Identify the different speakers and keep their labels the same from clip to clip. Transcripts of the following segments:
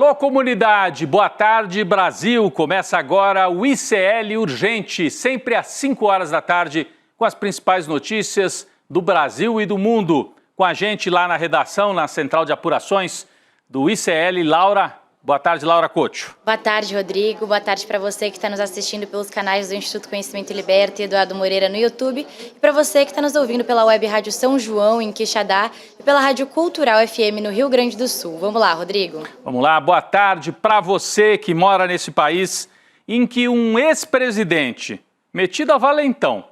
Speaker 1: Alô, comunidade! Boa tarde, Brasil! Começa agora o ICL Urgente, sempre às 5 horas da tarde, com as principais notícias do Brasil e do mundo. Com a gente lá na redação, na Central de Apurações do ICL, Laura. Boa tarde, Laura Couto.
Speaker 2: Boa tarde, Rodrigo. Boa tarde para você que está nos assistindo pelos canais do Instituto Conhecimento e Liberta e Eduardo Moreira no YouTube. E para você que está nos ouvindo pela Web Rádio São João, em Quixadá, e pela Rádio Cultural FM no Rio Grande do Sul. Vamos lá, Rodrigo.
Speaker 1: Vamos lá. Boa tarde para você que mora nesse país em que um ex-presidente, metido a valentão,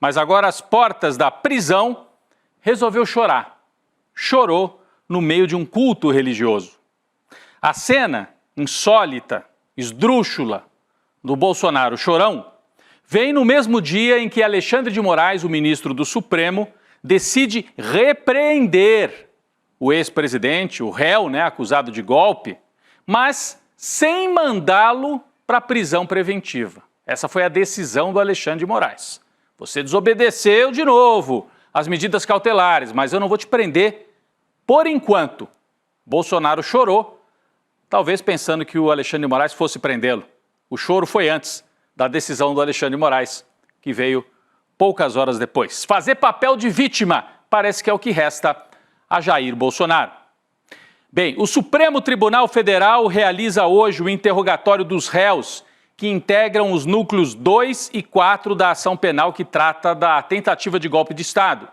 Speaker 1: mas agora às portas da prisão, resolveu chorar. Chorou no meio de um culto religioso. A cena insólita, esdrúxula, do Bolsonaro chorão, vem no mesmo dia em que Alexandre de Moraes, o ministro do Supremo, decide repreender o ex-presidente, o réu, acusado de golpe, mas sem mandá-lo para a prisão preventiva. Essa foi a decisão do Alexandre de Moraes. Você desobedeceu de novo as medidas cautelares, mas eu não vou te prender por enquanto. Bolsonaro chorou, talvez pensando que o Alexandre de Moraes fosse prendê-lo. O choro foi antes da decisão do Alexandre de Moraes, que veio poucas horas depois. Fazer papel de vítima parece que é o que resta a Jair Bolsonaro. Bem, o Supremo Tribunal Federal realiza hoje o interrogatório dos réus que integram os núcleos 2 e 4 da ação penal que trata da tentativa de golpe de Estado.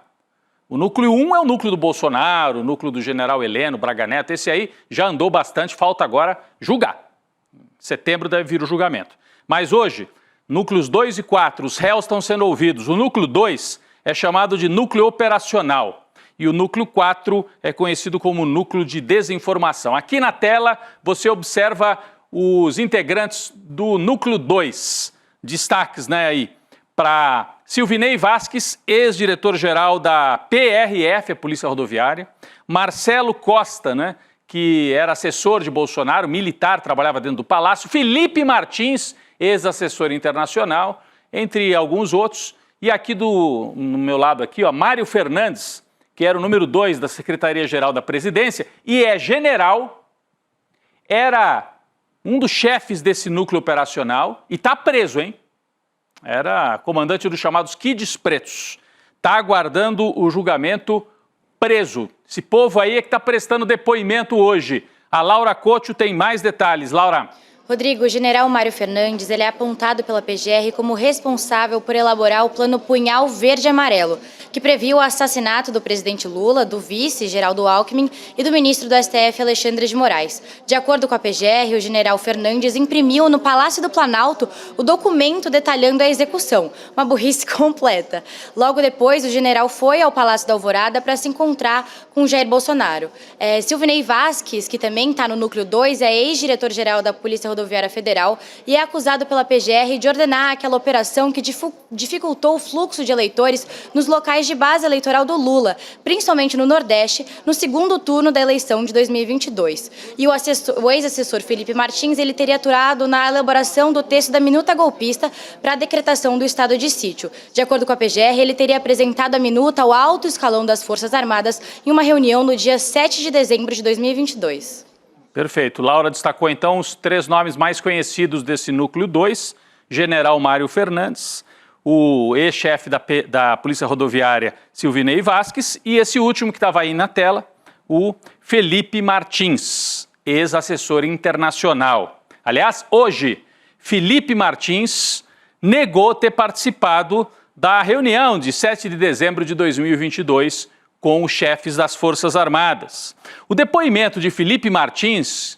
Speaker 1: O núcleo 1 é o núcleo do Bolsonaro, o núcleo do general Heleno, Braga Neto. Esse aí já andou bastante, falta agora julgar. Em setembro deve vir o julgamento. Mas hoje, núcleos 2 e 4, os réus estão sendo ouvidos. O núcleo 2 é chamado de núcleo operacional e o núcleo 4 é conhecido como núcleo de desinformação. Aqui na tela você observa os integrantes do núcleo 2. Destaques, aí, para Silvinei Vasquez, ex-diretor-geral da PRF, a Polícia Rodoviária, Marcelo Costa, que era assessor de Bolsonaro, militar, trabalhava dentro do Palácio, Felipe Martins, ex-assessor internacional, entre alguns outros, e aqui no meu lado aqui, Mário Fernandes, que era o número 2 da Secretaria-Geral da Presidência, e é general, era um dos chefes desse núcleo operacional, e está preso, hein? Era comandante dos chamados Kids Pretos. Está aguardando o julgamento preso. Esse povo aí é que está prestando depoimento hoje. A Laura Couto tem mais detalhes. Laura.
Speaker 2: Rodrigo, o general Mário Fernandes ele é apontado pela PGR como responsável por elaborar o plano Punhal Verde e Amarelo, que previu o assassinato do presidente Lula, do vice, Geraldo Alckmin, e do ministro do STF, Alexandre de Moraes. De acordo com a PGR, o general Fernandes imprimiu no Palácio do Planalto o documento detalhando a execução, uma burrice completa. Logo depois, o general foi ao Palácio da Alvorada para se encontrar com Jair Bolsonaro. Silvinei Vasquez, que também está no núcleo 2, é ex-diretor-geral da Polícia Rodoviária Federal e é acusado pela PGR de ordenar aquela operação que dificultou o fluxo de eleitores nos locais de base eleitoral do Lula, principalmente no Nordeste, no segundo turno da eleição de 2022. E o ex-assessor Felipe Martins, ele teria atuado na elaboração do texto da minuta golpista para a decretação do estado de sítio. De acordo com a PGR, ele teria apresentado a minuta ao alto escalão das Forças Armadas em uma reunião no dia 7 de dezembro de 2022.
Speaker 1: Perfeito. Laura destacou então os 3 nomes mais conhecidos desse núcleo 2, general Mário Fernandes, o ex-chefe da Polícia Rodoviária, Silvinei Vasquez, e esse último que estava aí na tela, o Felipe Martins, ex-assessor internacional. Aliás, hoje, Felipe Martins negou ter participado da reunião de 7 de dezembro de 2022 com os chefes das Forças Armadas. O depoimento de Felipe Martins,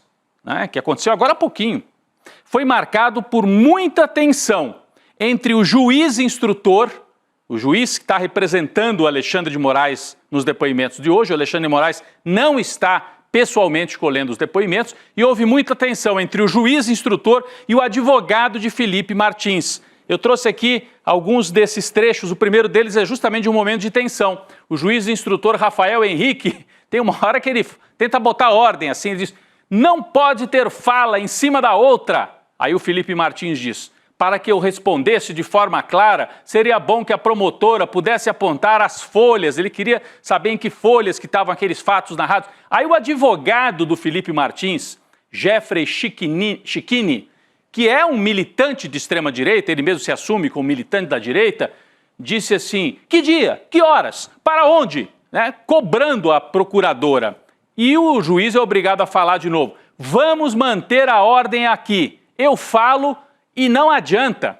Speaker 1: que aconteceu agora há pouquinho, foi marcado por muita tensão entre o juiz instrutor, o juiz que está representando o Alexandre de Moraes nos depoimentos de hoje. O Alexandre de Moraes não está pessoalmente colhendo os depoimentos e houve muita tensão entre o juiz instrutor e o advogado de Felipe Martins. Eu trouxe aqui alguns desses trechos. O primeiro deles é justamente de um momento de tensão. O juiz instrutor Rafael Henrique, tem uma hora que ele tenta botar ordem, assim, ele diz, não pode ter fala em cima da outra. Aí o Felipe Martins diz, para que eu respondesse de forma clara, seria bom que a promotora pudesse apontar as folhas. Ele queria saber em que folhas que estavam aqueles fatos narrados. Aí o advogado do Felipe Martins Jeffrey Chikini, que é um militante de extrema-direita, ele mesmo se assume como militante da direita, disse assim: que dia, que horas, para onde? Né? Cobrando a procuradora. E o juiz é obrigado a falar de novo: vamos manter a ordem aqui. Eu falo e não adianta.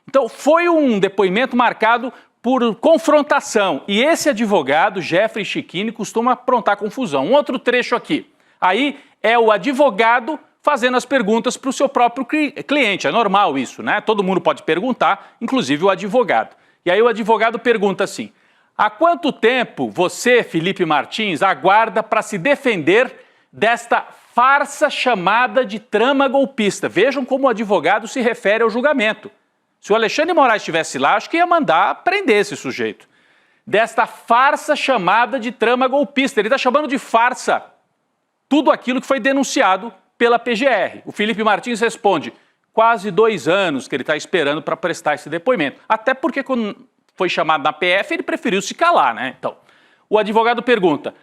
Speaker 1: Então foi um depoimento marcado por confrontação. E esse advogado, Jeffrey Chikini, costuma aprontar confusão. Um outro trecho aqui. Aí é o advogado fazendo as perguntas para o seu próprio cliente. É normal isso, né? Todo mundo pode perguntar, inclusive o advogado. E aí o advogado pergunta assim: há quanto tempo você, Felipe Martins, aguarda para se defender desta farsa chamada de trama golpista? Vejam como o advogado se refere ao julgamento. Se o Alexandre Moraes estivesse lá, acho que ia mandar prender esse sujeito. Desta farsa chamada de trama golpista. Ele está chamando de farsa tudo aquilo que foi denunciado pela PGR. O Felipe Martins responde: quase 2 anos que ele está esperando para prestar esse depoimento. Até porque quando foi chamado na PF, ele preferiu se calar, né? Então, o advogado pergunta: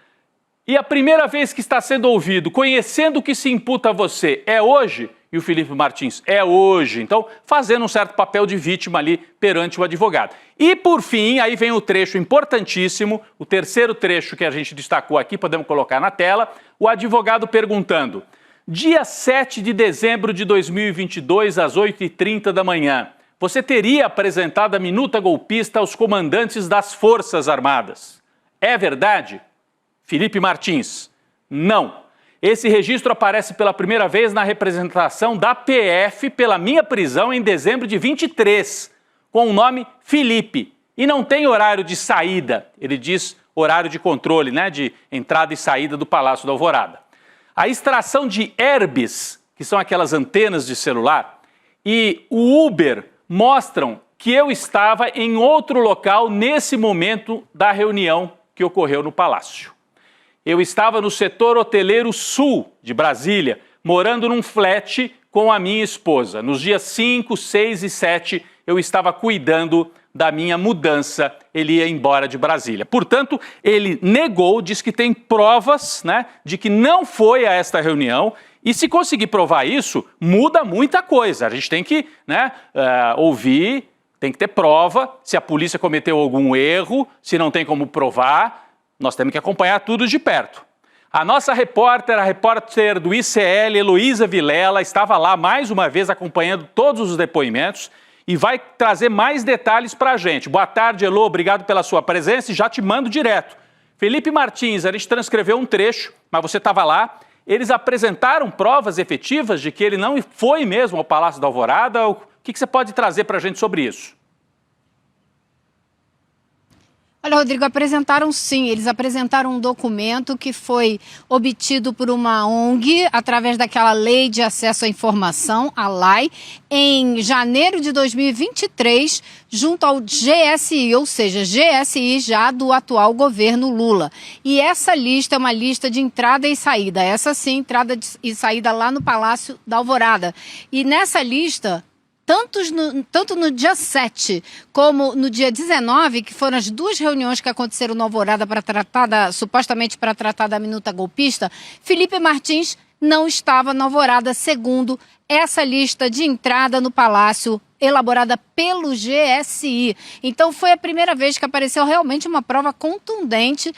Speaker 1: e a primeira vez que está sendo ouvido, conhecendo o que se imputa a você, é hoje? E o Felipe Martins: é hoje. Então, fazendo um certo papel de vítima ali perante o advogado. E, por fim, aí vem o trecho importantíssimo, o terceiro trecho que a gente destacou aqui, podemos colocar na tela, o advogado perguntando: dia 7 de dezembro de 2022, às 8h30 da manhã, você teria apresentado a minuta golpista aos comandantes das Forças Armadas. É verdade? Felipe Martins: não. Esse registro aparece pela primeira vez na representação da PF pela minha prisão em dezembro de 23, com o nome Felipe. E não tem horário de saída, ele diz horário de controle, né, de entrada e saída do Palácio da Alvorada. A extração de herbes, que são aquelas antenas de celular, e o Uber mostram que eu estava em outro local nesse momento da reunião que ocorreu no Palácio. Eu estava no setor hoteleiro sul de Brasília, morando num flat com a minha esposa. Nos dias 5, 6 e 7, eu estava cuidando da minha mudança. Ele ia embora de Brasília. Portanto, ele negou, diz que tem provas, né, de que não foi a esta reunião. E se conseguir provar isso, muda muita coisa. A gente tem que, né, ouvir, tem que ter prova. Se a polícia cometeu algum erro, se não tem como provar, nós temos que acompanhar tudo de perto. A nossa repórter, a repórter do ICL, Heloísa Vilela, estava lá mais uma vez acompanhando todos os depoimentos e vai trazer mais detalhes para a gente. Boa tarde, Elo, obrigado pela sua presença e já te mando direto. Felipe Martins, a gente transcreveu um trecho, mas você estava lá. Eles apresentaram provas efetivas de que ele não foi mesmo ao Palácio da Alvorada? O que você pode trazer para a gente sobre isso?
Speaker 3: Olha, Rodrigo, apresentaram sim, eles apresentaram um documento que foi obtido por uma ONG, através daquela Lei de Acesso à Informação, a LAI, em janeiro de 2023, junto ao GSI, ou seja, GSI já do atual governo Lula. E essa lista é uma lista de entrada e saída, essa sim, entrada e saída lá no Palácio da Alvorada. E nessa lista, tanto no dia 7 como no dia 19, que foram as 2 reuniões que aconteceram na Alvorada para tratar supostamente para tratar da minuta golpista, Felipe Martins não estava na Alvorada, segundo essa lista de entrada no Palácio elaborada pelo GSI. Então foi a primeira vez que apareceu realmente uma prova contundente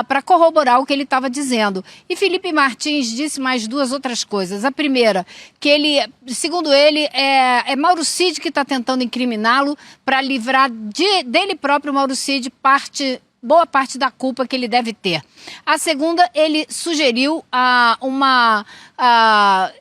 Speaker 3: para corroborar o que ele estava dizendo. E Felipe Martins disse mais 2 outras coisas. A primeira, que ele, segundo ele, é Mauro Cid que está tentando incriminá-lo para livrar dele próprio, Mauro Cid, boa parte da culpa que ele deve ter. A segunda, ele sugeriu uma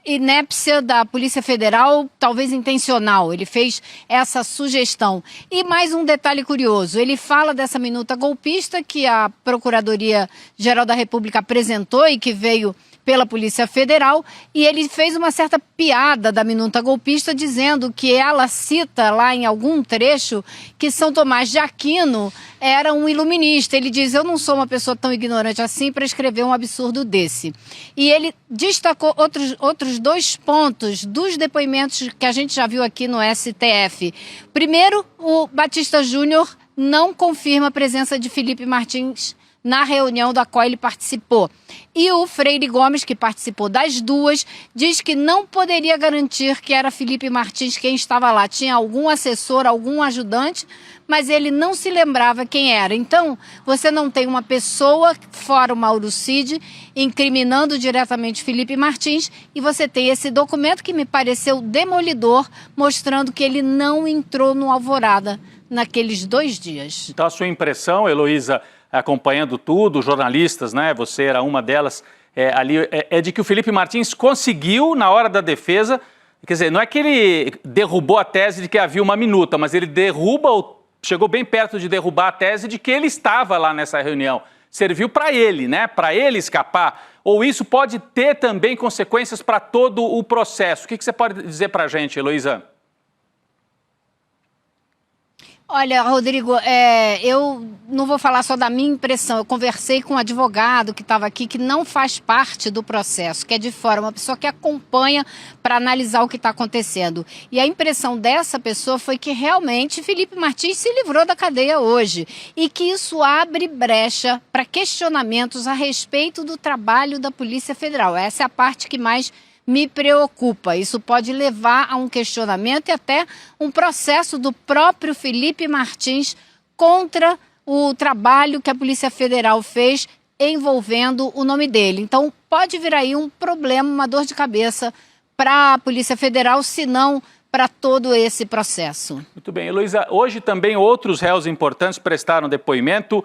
Speaker 3: inépcia da Polícia Federal, talvez intencional. Ele fez essa sugestão. E mais um detalhe curioso, ele fala dessa minuta golpista que a Procuradoria-Geral da República apresentou e que veio pela Polícia Federal, e ele fez uma certa piada da minuta golpista, dizendo que ela cita lá em algum trecho que São Tomás de Aquino era um iluminista. Ele diz: eu não sou uma pessoa tão ignorante assim para escrever um absurdo desse. E ele destacou outros 2 pontos dos depoimentos que a gente já viu aqui no STF. Primeiro, o Batista Júnior não confirma a presença de Felipe Martins na reunião da qual ele participou. E o Freire Gomes, que participou das duas, diz que não poderia garantir que era Felipe Martins quem estava lá. Tinha algum assessor, algum ajudante, mas ele não se lembrava quem era. Então, você não tem uma pessoa, fora o Mauro Cid, incriminando diretamente Felipe Martins, e você tem esse documento que me pareceu demolidor, mostrando que ele não entrou no Alvorada naqueles 2 dias.
Speaker 1: Então, a sua impressão, Heloísa, acompanhando tudo, jornalistas, né? Você era uma delas, é de que o Felipe Martins conseguiu, na hora da defesa, quer dizer, não é que ele derrubou a tese de que havia uma minuta, mas ele chegou bem perto de derrubar a tese de que ele estava lá nessa reunião. Serviu para ele, né? Para ele escapar. Ou isso pode ter também consequências para todo o processo? O que você pode dizer para a gente, Heloísa?
Speaker 3: Olha, Rodrigo, eu não vou falar só da minha impressão. Eu conversei com um advogado que estava aqui, que não faz parte do processo, que é de fora, uma pessoa que acompanha para analisar o que está acontecendo. E a impressão dessa pessoa foi que realmente Felipe Martins se livrou da cadeia hoje e que isso abre brecha para questionamentos a respeito do trabalho da Polícia Federal. Essa é a parte que mais me preocupa. Isso pode levar a um questionamento e até um processo do próprio Felipe Martins contra o trabalho que a Polícia Federal fez envolvendo o nome dele. Então pode vir aí um problema, uma dor de cabeça para a Polícia Federal, se não para todo esse processo.
Speaker 1: Muito bem, Heloísa, hoje também outros réus importantes prestaram depoimento.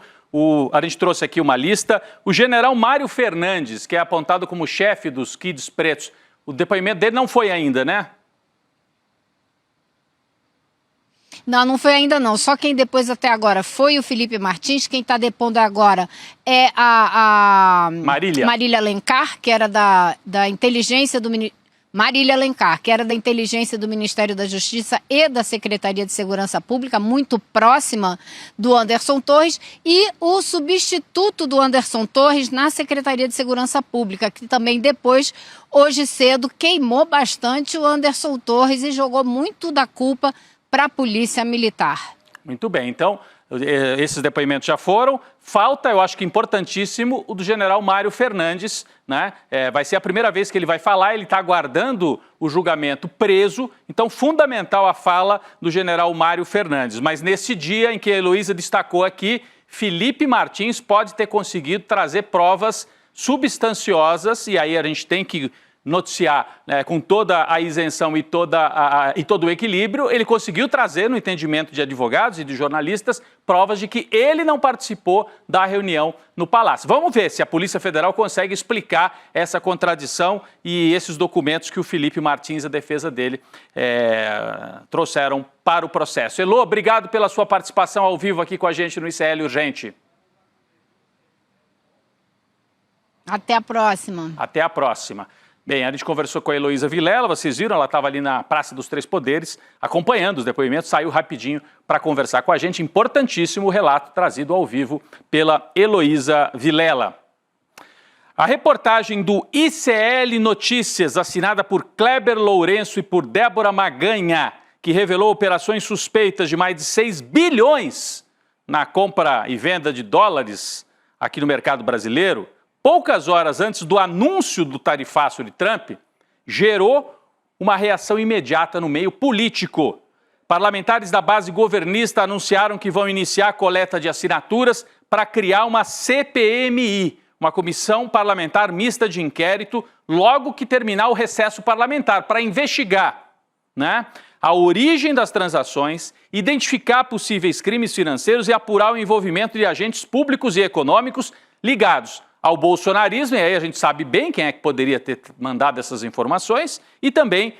Speaker 1: A gente trouxe aqui uma lista. O general Mário Fernandes, que é apontado como chefe dos Kids Pretos, o depoimento dele não foi ainda, né?
Speaker 3: Não foi ainda não. Só quem depois até agora foi o Felipe Martins. Quem está depondo agora é a Marília Alencar, que era da inteligência do Marília Alencar, que era da inteligência do Ministério da Justiça e da Secretaria de Segurança Pública, muito próxima do Anderson Torres, e o substituto do Anderson Torres na Secretaria de Segurança Pública, que também depois, hoje cedo, queimou bastante o Anderson Torres e jogou muito da culpa para a Polícia Militar.
Speaker 1: Muito bem, então esses depoimentos já foram. Falta, eu acho que importantíssimo, o do general Mário Fernandes, né? Vai ser a primeira vez que ele vai falar, ele está aguardando o julgamento preso, então fundamental a fala do general Mário Fernandes. Mas nesse dia em que a Heloísa destacou aqui, Felipe Martins pode ter conseguido trazer provas substanciosas, e aí a gente tem que noticiar, né, com toda a isenção e todo o equilíbrio, ele conseguiu trazer, no entendimento de advogados e de jornalistas, provas de que ele não participou da reunião no Palácio. Vamos ver se a Polícia Federal consegue explicar essa contradição e esses documentos que o Felipe Martins, a defesa dele, trouxeram para o processo. Elô, obrigado pela sua participação ao vivo aqui com a gente no ICL Urgente.
Speaker 3: Até a próxima.
Speaker 1: Até a próxima. Bem, a gente conversou com a Heloísa Vilela, vocês viram, ela estava ali na Praça dos Três Poderes, acompanhando os depoimentos, saiu rapidinho para conversar com a gente. Importantíssimo o relato trazido ao vivo pela Heloísa Vilela. A reportagem do ICL Notícias, assinada por Kleber Lourenço e por Débora Maganha, que revelou operações suspeitas de mais de 6 bilhões na compra e venda de dólares aqui no mercado brasileiro, poucas horas antes do anúncio do tarifaço de Trump, gerou uma reação imediata no meio político. Parlamentares da base governista anunciaram que vão iniciar a coleta de assinaturas para criar uma CPMI, uma comissão parlamentar mista de inquérito, logo que terminar o recesso parlamentar, para investigar, né, a origem das transações, identificar possíveis crimes financeiros e apurar o envolvimento de agentes públicos e econômicos ligados ao bolsonarismo, e aí a gente sabe bem quem é que poderia ter mandado essas informações, e também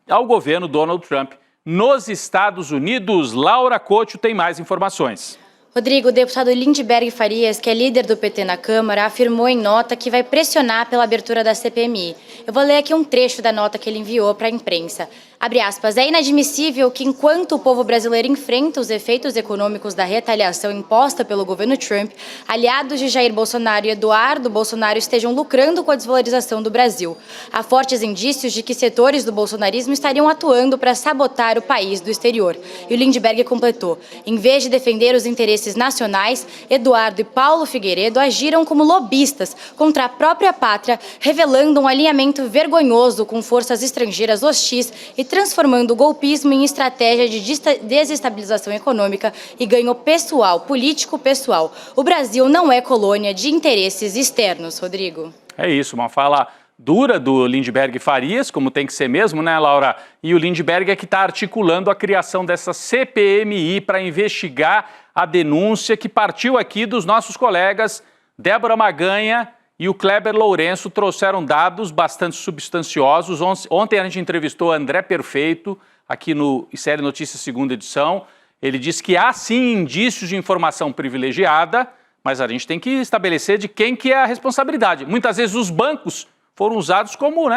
Speaker 1: ao governo Donald Trump nos Estados Unidos. Laura Couto tem mais informações.
Speaker 2: Rodrigo, o deputado Lindbergh Farias, que é líder do PT na Câmara, afirmou em nota que vai pressionar pela abertura da CPMI. Eu vou ler aqui um trecho da nota que ele enviou para a imprensa. Abre aspas, é inadmissível que enquanto o povo brasileiro enfrenta os efeitos econômicos da retaliação imposta pelo governo Trump, aliados de Jair Bolsonaro e Eduardo Bolsonaro estejam lucrando com a desvalorização do Brasil. Há fortes indícios de que setores do bolsonarismo estariam atuando para sabotar o país do exterior. E o Lindbergh completou, em vez de defender os interesses nacionais, Eduardo e Paulo Figueiredo agiram como lobistas contra a própria pátria, revelando um alinhamento vergonhoso com forças estrangeiras hostis e transformando o golpismo em estratégia de desestabilização econômica e ganho pessoal, político pessoal. O Brasil não é colônia de interesses externos, Rodrigo.
Speaker 1: É isso, uma fala dura do Lindbergh Farias, como tem que ser mesmo, né, Laura? E o Lindbergh é que está articulando a criação dessa CPMI para investigar a denúncia que partiu aqui dos nossos colegas Débora Maganha e o Kleber Lourenço, trouxeram dados bastante substanciosos. Ontem a gente entrevistou André Perfeito, aqui no ICL Notícias, segunda edição. Ele disse que há sim indícios de informação privilegiada, mas a gente tem que estabelecer de quem que é a responsabilidade. Muitas vezes os bancos foram usados como,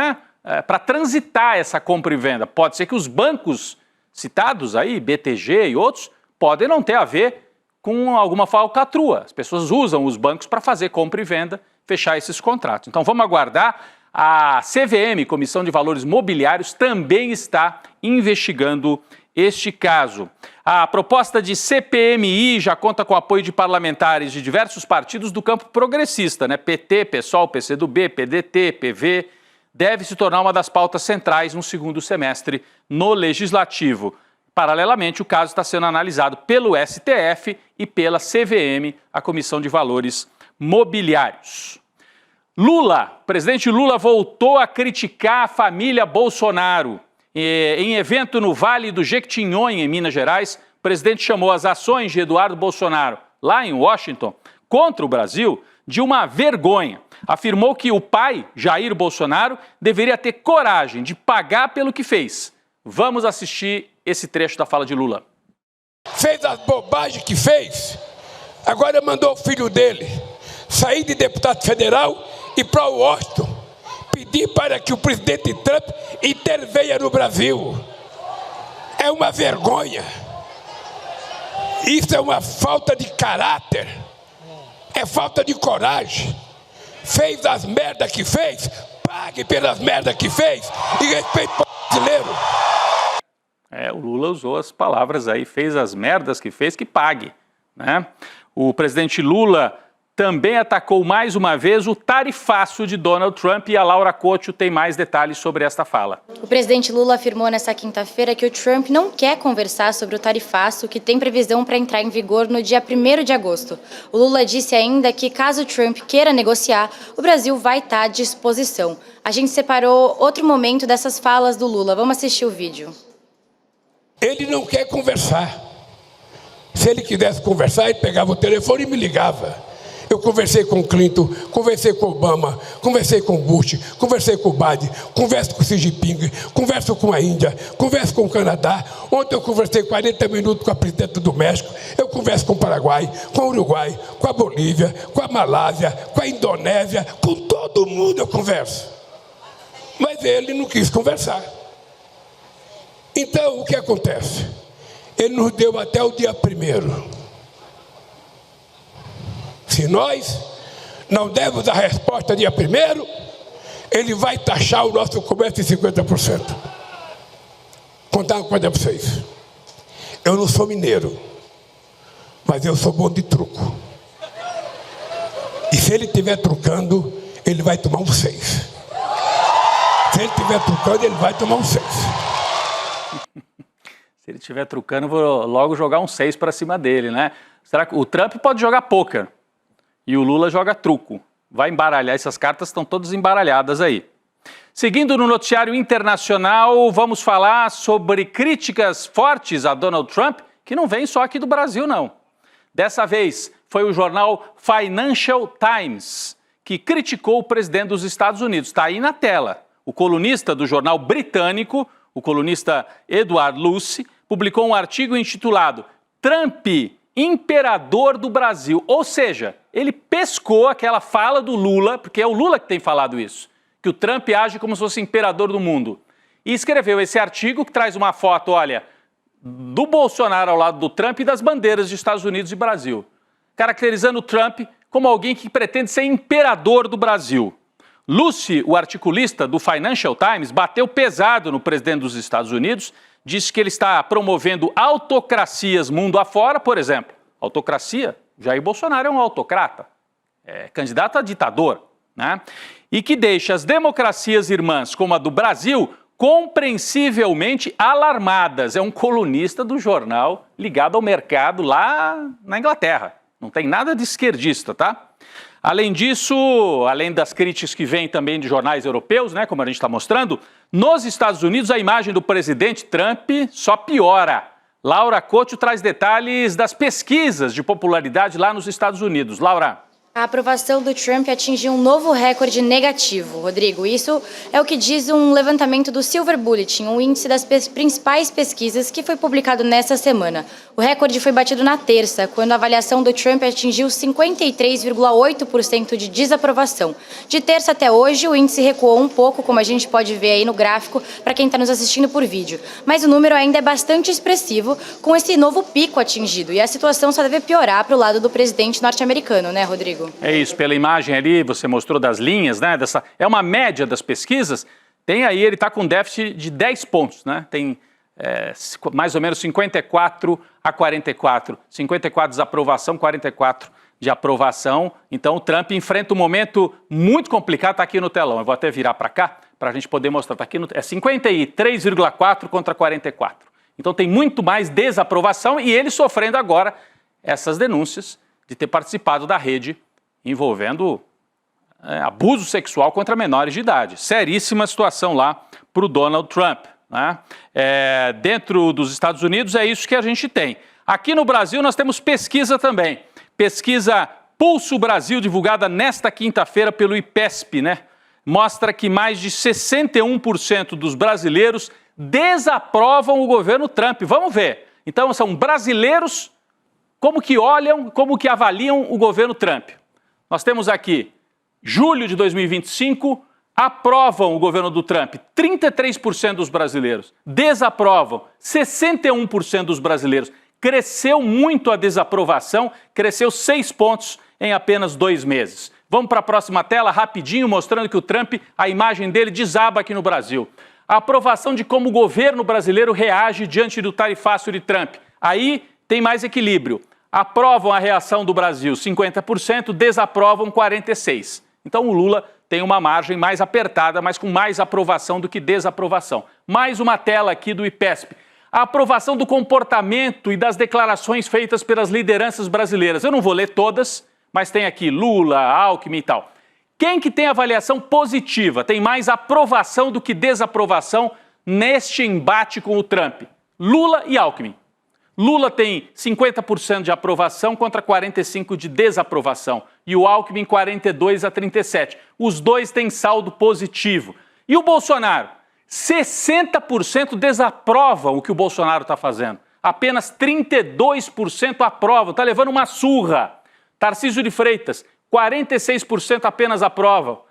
Speaker 1: para transitar essa compra e venda. Pode ser que os bancos citados aí, BTG e outros, podem não ter a ver com alguma falcatrua. As pessoas usam os bancos para fazer compra e venda, fechar esses contratos. Então vamos aguardar. A CVM, Comissão de Valores Mobiliários, também está investigando este caso. A proposta de CPMI já conta com o apoio de parlamentares de diversos partidos do campo progressista, PT, PSOL, PCdoB, PDT, PV, deve se tornar uma das pautas centrais no segundo semestre no Legislativo. Paralelamente, o caso está sendo analisado pelo STF e pela CVM, a Comissão de Valores Mobiliários. Presidente Lula voltou a criticar a família Bolsonaro. Em evento no Vale do Jequitinhonha, em Minas Gerais, o presidente chamou as ações de Eduardo Bolsonaro, lá em Washington, contra o Brasil, de uma vergonha. Afirmou que o pai, Jair Bolsonaro, deveria ter coragem de pagar pelo que fez. Vamos assistir esse trecho da fala de Lula.
Speaker 4: Fez as bobagens que fez, agora mandou o filho dele sair de deputado federal e para Washington pedir para que o presidente Trump intervenha no Brasil. É uma vergonha. Isso é uma falta de caráter. É falta de coragem. Fez as merdas que fez, pague pelas merdas que fez e respeite o brasileiro.
Speaker 1: O Lula usou as palavras aí, fez as merdas que fez, que pague, O presidente Lula também atacou mais uma vez o tarifaço de Donald Trump e a Laura Couto tem mais detalhes sobre esta fala.
Speaker 2: O presidente Lula afirmou nesta quinta-feira que o Trump não quer conversar sobre o tarifaço que tem previsão para entrar em vigor no dia 1º de agosto. O Lula disse ainda que caso Trump queira negociar, o Brasil vai estar à disposição. A gente separou outro momento dessas falas do Lula. Vamos assistir o vídeo.
Speaker 4: Ele não quer conversar. Se ele quisesse conversar, ele pegava o telefone e me ligava. Eu conversei com o Clinton, conversei com o Obama, conversei com o Bush, conversei com o Biden, converso com o Xi Jinping, converso com a Índia, converso com o Canadá. Ontem eu conversei 40 minutos com a presidenta do México, eu converso com o Paraguai, com o Uruguai, com a Bolívia, com a Malásia, com a Indonésia, com todo mundo eu converso. Mas ele não quis conversar. Então, o que acontece? Ele nos deu até o dia 1º. Se nós não dermos a resposta dia 1º, ele vai taxar o nosso comércio em 50%. Vou contar uma coisa para vocês. Eu não sou mineiro, mas eu sou bom de truco. E se ele estiver trucando, ele vai tomar um 6. Se ele estiver trucando, ele vai tomar um 6.
Speaker 1: Se ele estiver trucando, eu vou logo jogar um 6 para cima dele, Será que o Trump pode jogar pôquer? E o Lula joga truco. Vai embaralhar, essas cartas estão todas embaralhadas aí. Seguindo no noticiário internacional, vamos falar sobre críticas fortes a Donald Trump, que não vem só aqui do Brasil, não. Dessa vez, foi o jornal Financial Times que criticou o presidente dos Estados Unidos. Está aí na tela. O colunista do jornal britânico, o colunista Edward Lucy, publicou um artigo intitulado Trump, imperador do Brasil. Ou seja, ele pescou aquela fala do Lula, porque é o Lula que tem falado isso, que o Trump age como se fosse imperador do mundo. e escreveu esse artigo que traz uma foto, olha, do Bolsonaro ao lado do Trump e das bandeiras de Estados Unidos e Brasil, caracterizando o Trump como alguém que pretende ser imperador do Brasil. Lucy, o articulista do Financial Times, bateu pesado no presidente dos Estados Unidos, disse que ele está promovendo autocracias mundo afora, por exemplo. Autocracia? Jair Bolsonaro é um autocrata, é candidato a ditador, né? E que deixa as democracias irmãs, como a do Brasil, compreensivelmente alarmadas. É um colunista do jornal ligado ao mercado lá na Inglaterra. Não tem nada de esquerdista, tá? Além disso, além das críticas que vêm também de jornais europeus, né, como a gente está mostrando, nos Estados Unidos a imagem do presidente Trump só piora. Laura Couto traz detalhes das pesquisas de popularidade lá nos Estados Unidos. Laura.
Speaker 2: A aprovação do Trump atingiu um novo recorde negativo, Rodrigo. Isso é o que diz um levantamento do Silver Bulletin, um índice das principais pesquisas que foi publicado nesta semana. O recorde foi batido na terça, quando a avaliação do Trump atingiu 53,8% de desaprovação. De terça até hoje, o índice recuou um pouco, como a gente pode ver aí no gráfico, para quem está nos assistindo por vídeo. Mas o número ainda é bastante expressivo, com esse novo pico atingido. E a situação só deve piorar para o lado do presidente norte-americano, né, Rodrigo?
Speaker 1: É isso, pela imagem ali, você mostrou das linhas, né? É uma média das pesquisas. Tem aí, ele está com déficit de 10 pontos, né? Tem mais ou menos 54 a 44. 54 de desaprovação, 44 de aprovação. Então o Trump enfrenta um momento muito complicado, está aqui no telão. Eu vou até virar para cá, para a gente poder mostrar. Tá aqui é 53,4 contra 44. Então tem muito mais desaprovação e ele sofrendo agora essas denúncias de ter participado da rede envolvendo abuso sexual contra menores de idade. Seríssima situação lá para o Donald Trump, né? Dentro dos Estados Unidos é isso que a gente tem. Aqui no Brasil nós temos pesquisa também. Pesquisa Pulso Brasil, divulgada nesta quinta-feira pelo IPESP, né? Mostra que mais de 61% dos brasileiros desaprovam o governo Trump. Vamos ver. Então são brasileiros como que olham, como que avaliam o governo Trump. Nós temos aqui, julho de 2025, aprovam o governo do Trump, 33% dos brasileiros. Desaprovam, 61% dos brasileiros. Cresceu muito a desaprovação, cresceu 6 pontos em apenas 2 meses. Vamos para a próxima tela, rapidinho, mostrando que o Trump, a imagem dele desaba aqui no Brasil. A aprovação de como o governo brasileiro reage diante do tarifaço de Trump. Aí tem mais equilíbrio. Aprovam a reação do Brasil 50%, desaprovam 46%. Então o Lula tem uma margem mais apertada, mas com mais aprovação do que desaprovação. Mais uma tela aqui do IPESP. A aprovação do comportamento e das declarações feitas pelas lideranças brasileiras. Eu não vou ler todas, mas tem aqui Lula, Alckmin e tal. Quem que tem avaliação positiva, tem mais aprovação do que desaprovação neste embate com o Trump? Lula e Alckmin. Lula tem 50% de aprovação contra 45% de desaprovação. E o Alckmin 42% a 37%. Os dois têm saldo positivo. E o Bolsonaro? 60% desaprovam o que o Bolsonaro está fazendo. Apenas 32% aprovam. Está levando uma surra. Tarcísio de Freitas, 46% apenas aprovam.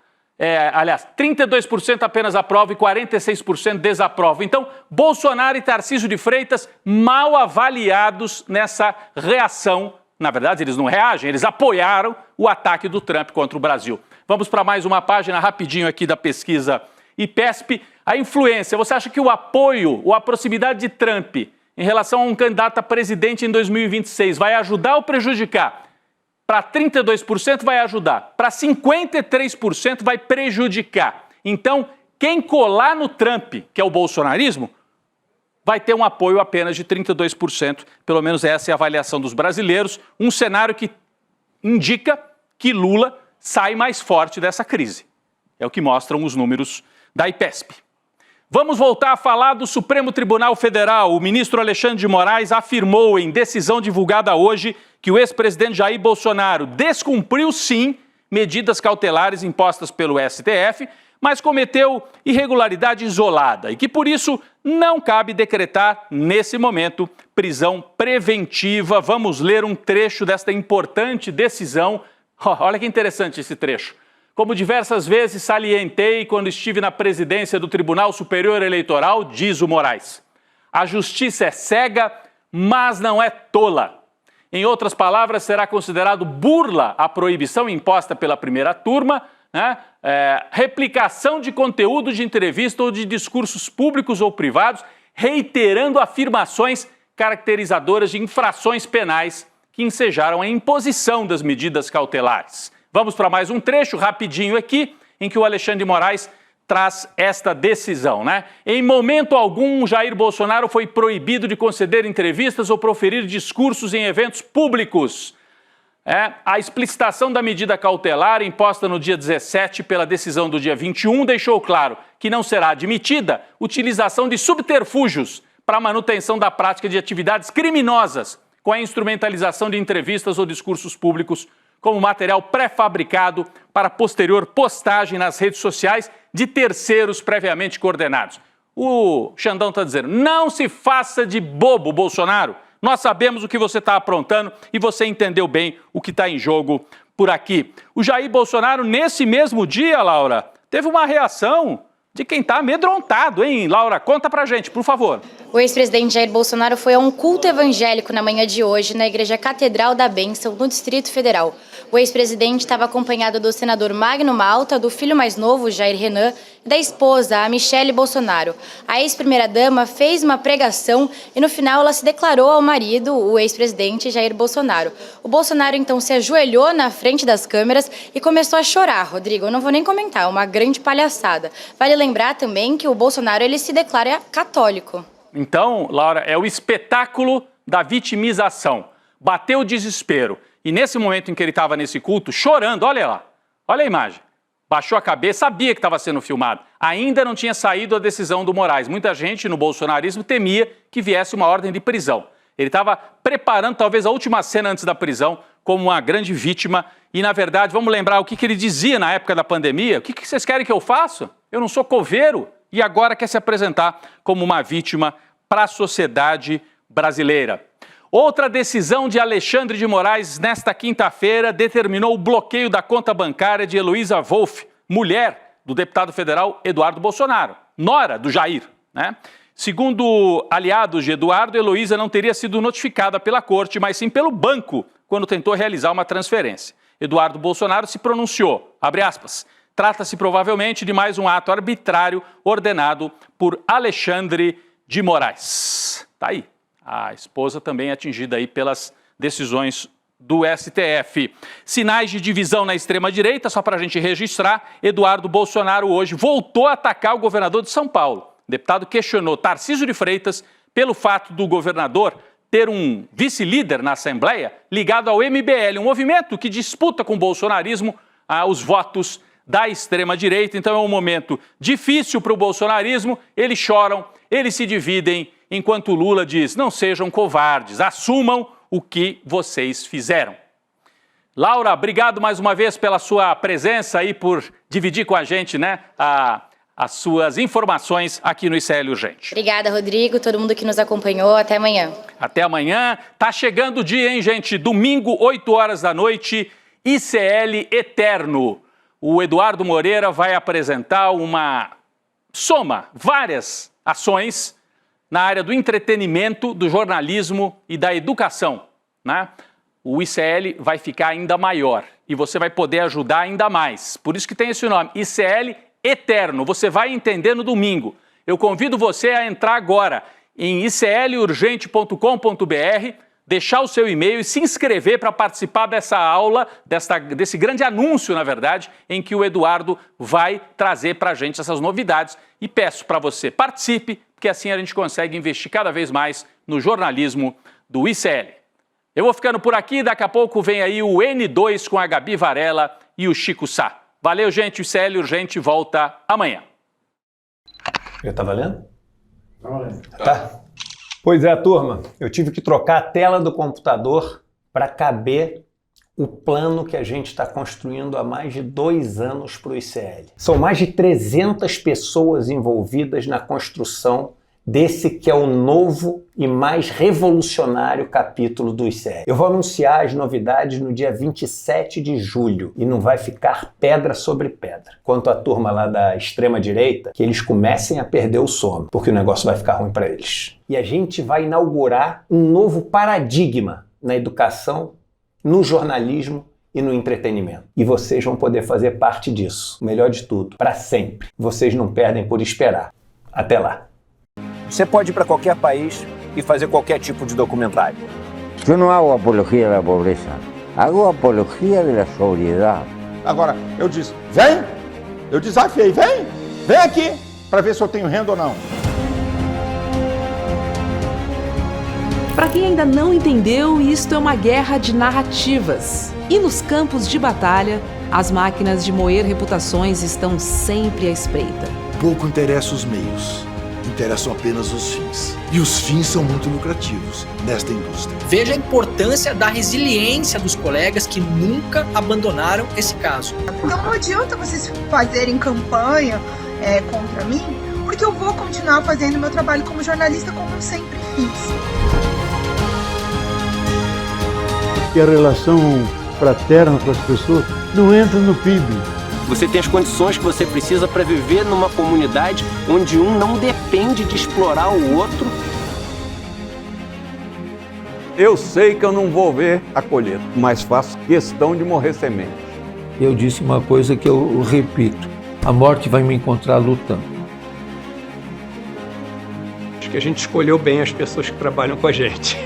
Speaker 1: 32% apenas aprovam e 46% desaprovam. Então, Bolsonaro e Tarcísio de Freitas mal avaliados nessa reação. Na verdade, eles não reagem, eles apoiaram o ataque do Trump contra o Brasil. Vamos para mais uma página rapidinho aqui da pesquisa IPESP. A influência, você acha que o apoio ou a proximidade de Trump em relação a um candidato a presidente em 2026 vai ajudar ou prejudicar? Para 32% vai ajudar, para 53% vai prejudicar. Então, quem colar no Trump, que é o bolsonarismo, vai ter um apoio apenas de 32%, pelo menos essa é a avaliação dos brasileiros, um cenário que indica que Lula sai mais forte dessa crise. É o que mostram os números da IPESP. Vamos voltar a falar do Supremo Tribunal Federal. O ministro Alexandre de Moraes afirmou em decisão divulgada hoje que o ex-presidente Jair Bolsonaro descumpriu, sim, medidas cautelares impostas pelo STF, mas cometeu irregularidade isolada e que, por isso, não cabe decretar, nesse momento, prisão preventiva. Vamos ler um trecho desta importante decisão. Olha que interessante esse trecho. Como diversas vezes salientei quando estive na presidência do Tribunal Superior Eleitoral, diz o Moraes, a justiça é cega, mas não é tola. Em outras palavras, será considerado burla a proibição imposta pela primeira turma, né? Replicação de conteúdo de entrevista ou de discursos públicos ou privados, reiterando afirmações caracterizadoras de infrações penais que ensejaram a imposição das medidas cautelares. Vamos para mais um trecho rapidinho aqui, em que o Alexandre de Moraes traz esta decisão, né? Em momento algum, Jair Bolsonaro foi proibido de conceder entrevistas ou proferir discursos em eventos públicos. A explicitação da medida cautelar imposta no dia 17 pela decisão do dia 21 deixou claro que não será admitida utilização de subterfúgios para a manutenção da prática de atividades criminosas com a instrumentalização de entrevistas ou discursos públicos como material pré-fabricado para posterior postagem nas redes sociais de terceiros previamente coordenados. O Xandão está dizendo, não se faça de bobo, Bolsonaro. Nós sabemos o que você está aprontando e você entendeu bem o que está em jogo por aqui. O Jair Bolsonaro, nesse mesmo dia, Laura, teve uma reação de quem está amedrontado, hein? Laura, conta pra gente, por favor.
Speaker 2: O ex-presidente Jair Bolsonaro foi a um culto evangélico na manhã de hoje na Igreja Catedral da Bênção, no Distrito Federal. O ex-presidente estava acompanhado do senador Magno Malta, do filho mais novo, Jair Renan, e da esposa, a Michele Bolsonaro. A ex-primeira-dama fez uma pregação e no final ela se declarou ao marido, o ex-presidente Jair Bolsonaro. O Bolsonaro então se ajoelhou na frente das câmeras e começou a chorar. Rodrigo, eu não vou nem comentar, é uma grande palhaçada. Vale lembrar também que o Bolsonaro ele se declara católico.
Speaker 1: Então, Laura, é o espetáculo da vitimização. Bateu o desespero. E nesse momento em que ele estava nesse culto, chorando, olha lá, olha a imagem. Baixou a cabeça, sabia que estava sendo filmado. Ainda não tinha saído a decisão do Moraes. Muita gente no bolsonarismo temia que viesse uma ordem de prisão. Ele estava preparando talvez a última cena antes da prisão como uma grande vítima. E, na verdade, vamos lembrar o que ele dizia na época da pandemia. O que vocês querem que eu faça? Eu não sou coveiro. E agora quer se apresentar como uma vítima para a sociedade brasileira. Outra decisão de Alexandre de Moraes nesta quinta-feira determinou o bloqueio da conta bancária de Heloísa Wolff, mulher do deputado federal Eduardo Bolsonaro, nora do Jair, né? Segundo aliados de Eduardo, Heloísa não teria sido notificada pela corte, mas sim pelo banco, quando tentou realizar uma transferência. Eduardo Bolsonaro se pronunciou, abre aspas, trata-se provavelmente de mais um ato arbitrário ordenado por Alexandre de Moraes. Tá aí. A esposa também atingida aí pelas decisões do STF. Sinais de divisão na extrema-direita, só para a gente registrar, Eduardo Bolsonaro hoje voltou a atacar o governador de São Paulo. O deputado questionou Tarcísio de Freitas pelo fato do governador ter um vice-líder na Assembleia ligado ao MBL, um movimento que disputa com o bolsonarismo os votos da extrema-direita. Então é um momento difícil para o bolsonarismo, eles choram, eles se dividem, enquanto Lula diz, não sejam covardes, assumam o que vocês fizeram. Laura, obrigado mais uma vez pela sua presença e por dividir com a gente, né, as suas informações aqui no ICL Urgente.
Speaker 2: Obrigada, Rodrigo, todo mundo que nos acompanhou, até amanhã.
Speaker 1: Até amanhã, tá chegando o dia, hein, gente? Domingo, 8 horas da noite, ICL Eterno. O Eduardo Moreira vai apresentar várias ações na área do entretenimento, do jornalismo e da educação, né? O ICL vai ficar ainda maior e você vai poder ajudar ainda mais. Por isso que tem esse nome, ICL Eterno. Você vai entender no domingo. Eu convido você a entrar agora em iclurgente.com.br, deixar o seu e-mail e se inscrever para participar dessa aula, desse grande anúncio, na verdade, em que o Eduardo vai trazer para a gente essas novidades. E peço para você, participe, porque assim a gente consegue investir cada vez mais no jornalismo do ICL. Eu vou ficando por aqui, daqui a pouco vem aí o N2 com a Gabi Varela e o Chico Sá. Valeu, gente, o ICL Urgente volta amanhã.
Speaker 5: Já tá valendo? Tá valendo. Tá. Pois é, turma, eu tive que trocar a tela do computador para caber o plano que a gente está construindo há mais de 2 anos para o ICL. São mais de 300 pessoas envolvidas na construção desse que é o novo e mais revolucionário capítulo dos séries. Eu vou anunciar as novidades no dia 27 de julho e não vai ficar pedra sobre pedra. Quanto à turma lá da extrema-direita, que eles comecem a perder o sono, porque o negócio vai ficar ruim para eles. E a gente vai inaugurar um novo paradigma na educação, no jornalismo e no entretenimento. E vocês vão poder fazer parte disso. O melhor de tudo, para sempre. Vocês não perdem por esperar. Até lá. Você pode ir para qualquer país e fazer qualquer tipo de documentário.
Speaker 6: Eu não hago apologia da pobreza, hago apologia da sobriedade.
Speaker 7: Agora, eu disse, vem, eu desafiei, vem aqui, para ver se eu tenho renda ou não.
Speaker 8: Para quem ainda não entendeu, isto é uma guerra de narrativas. E nos campos de batalha, as máquinas de moer reputações estão sempre à espreita.
Speaker 9: Pouco interessa os meios, interessam apenas os fins. E os fins são muito lucrativos nesta indústria.
Speaker 10: Veja a importância da resiliência dos colegas que nunca abandonaram esse caso.
Speaker 11: Então não adianta vocês fazerem campanha contra mim, porque eu vou continuar fazendo meu trabalho como jornalista como eu sempre fiz.
Speaker 12: Que a relação fraterna com as pessoas não entra no PIB.
Speaker 13: Você tem as condições que você precisa para viver numa comunidade onde um não depende de explorar o outro.
Speaker 14: Eu sei que eu não vou ver a colheita, mas faço questão de morrer semente.
Speaker 12: Eu disse uma coisa que eu repito: a morte vai me encontrar lutando.
Speaker 5: Acho que a gente escolheu bem as pessoas que trabalham com a gente.